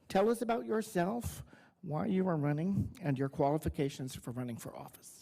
Tell us about yourself, why you are running, and your qualifications for running for office.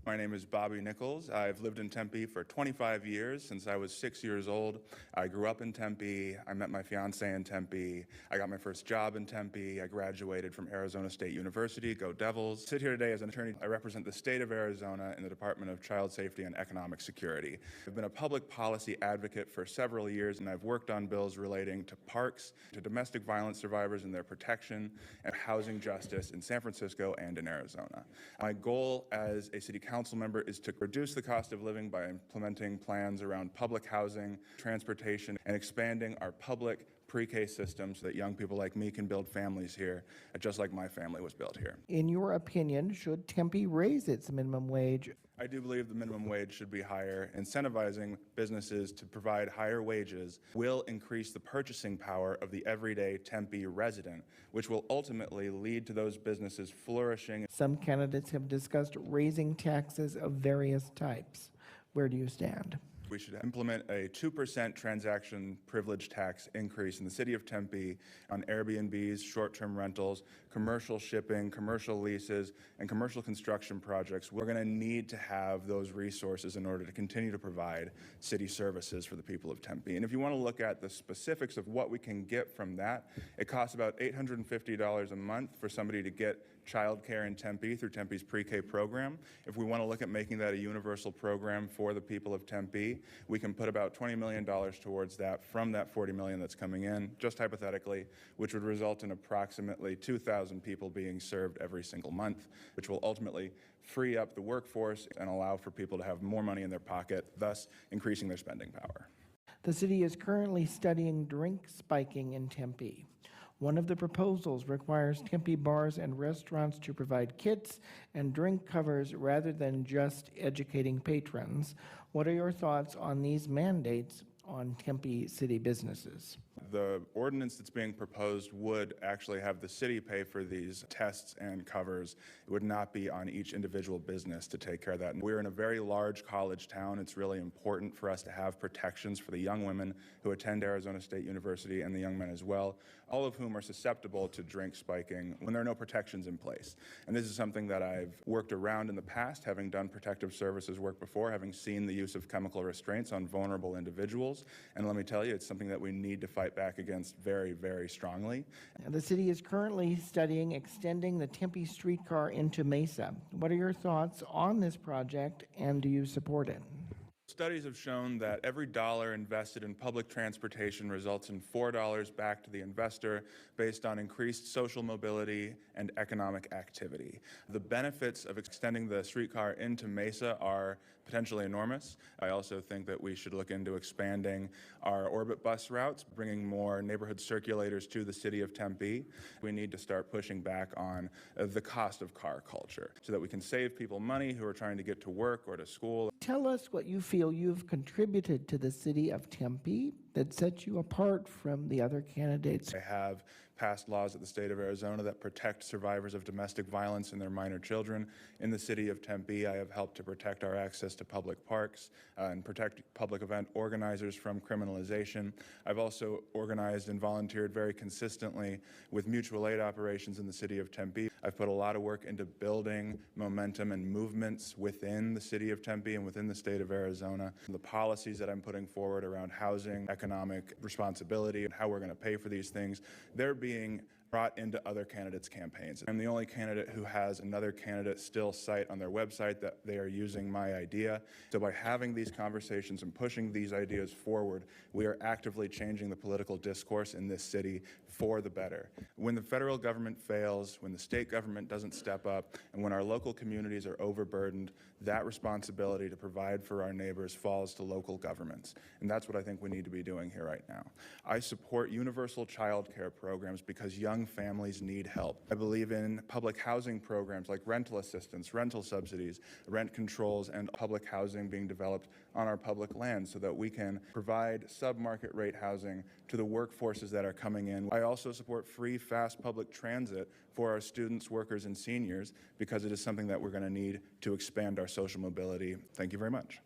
My name is Bobby Nichols. I've lived in Tempe for 25 years, since I was 6 years old. I grew up in Tempe. I met my fiance in Tempe. I got my first job in Tempe. I graduated from Arizona State University. Go Devils. I sit here today as an attorney. I represent the state of Arizona in the Department of Child Safety and Economic Security. I've been a public policy advocate for several years, and I've worked on bills relating to parks, to domestic violence survivors and their protection, and housing justice in San Francisco and in Arizona. My goal as a city council member is to reduce the cost of living by implementing plans around public housing, transportation, and expanding our public pre-K system so that young people like me can build families here, just like my family was built here. In your opinion, should Tempe raise its minimum wage? I do believe the minimum wage should be higher. Incentivizing businesses to provide higher wages will increase the purchasing power of the everyday Tempe resident, which will ultimately lead to those businesses flourishing. Some candidates have discussed raising taxes of various types. Where do you stand? We should implement a 2% transaction privilege tax increase in the city of Tempe on Airbnbs, short-term rentals, commercial shipping, commercial leases, and commercial construction projects. We're going to need to have those resources in order to continue to provide city services for the people of Tempe. And if you want to look at the specifics of what we can get from that, it costs about $850 a month for somebody to get childcare in Tempe through Tempe's pre-K program. If we want to look at making that a universal program for the people of Tempe, we can put about $20 million towards that from that $40 million that's coming in, just hypothetically, which would result in approximately 2,000 people being served every single month, which will ultimately free up the workforce and allow for people to have more money in their pocket, thus increasing their spending power. The city is currently studying drink spiking in Tempe. One of the proposals requires Tempe bars and restaurants to provide kits and drink covers rather than just educating patrons. What are your thoughts on these mandates on Tempe city businesses? The ordinance that's being proposed would actually have the city pay for these tests and covers. It would not be on each individual business to take care of that. And we're in a very large college town. It's really important for us to have protections for the young women who attend Arizona State University and the young men as well, all of whom are susceptible to drink spiking when there are no protections in place. And this is something that I've worked around in the past, having done protective services work before, having seen the use of chemical restraints on vulnerable individuals. And let me tell you, it's something that we need to fight back against very, very strongly. The city is currently studying extending the Tempe streetcar into Mesa. What are your thoughts on this project, and do you support it? Studies have shown that every dollar invested in public transportation results in $4 back to the investor based on increased social mobility and economic activity. The benefits of extending the streetcar into Mesa are potentially enormous. I also think that we should look into expanding our orbit bus routes, bringing more neighborhood circulators to the city of Tempe. We need to start pushing back on the cost of car culture so that we can save people money who are trying to get to work or to school. Tell us what you feel you've contributed to the city of Tempe that sets you apart from the other candidates. I have passed laws at the state of Arizona that protect survivors of domestic violence and their minor children. In the city of Tempe, I have helped to protect our access to public parks and protect public event organizers from criminalization. I've also organized and volunteered very consistently with mutual aid operations in the city of Tempe. I've put a lot of work into building momentum and movements within the city of Tempe and within the state of Arizona. The policies that I'm putting forward around housing, economic responsibility, and how we're going to pay for these things, they're being brought into other candidates' campaigns. I'm the only candidate who has another candidate still cite on their website that they are using my idea. So by having these conversations and pushing these ideas forward, we are actively changing the political discourse in this city for the better. When the federal government fails, when the state government doesn't step up, and when our local communities are overburdened, that responsibility to provide for our neighbors falls to local governments. And that's what I think we need to be doing here right now. I support universal child care programs because young families need help. I believe in public housing programs like rental assistance, rental subsidies, rent controls, and public housing being developed on our public land so that we can provide sub-market rate housing to the workforces that are coming in. I also support free, fast public transit for our students, workers, and seniors because it is something that we're going to need to expand our social mobility. Thank you very much.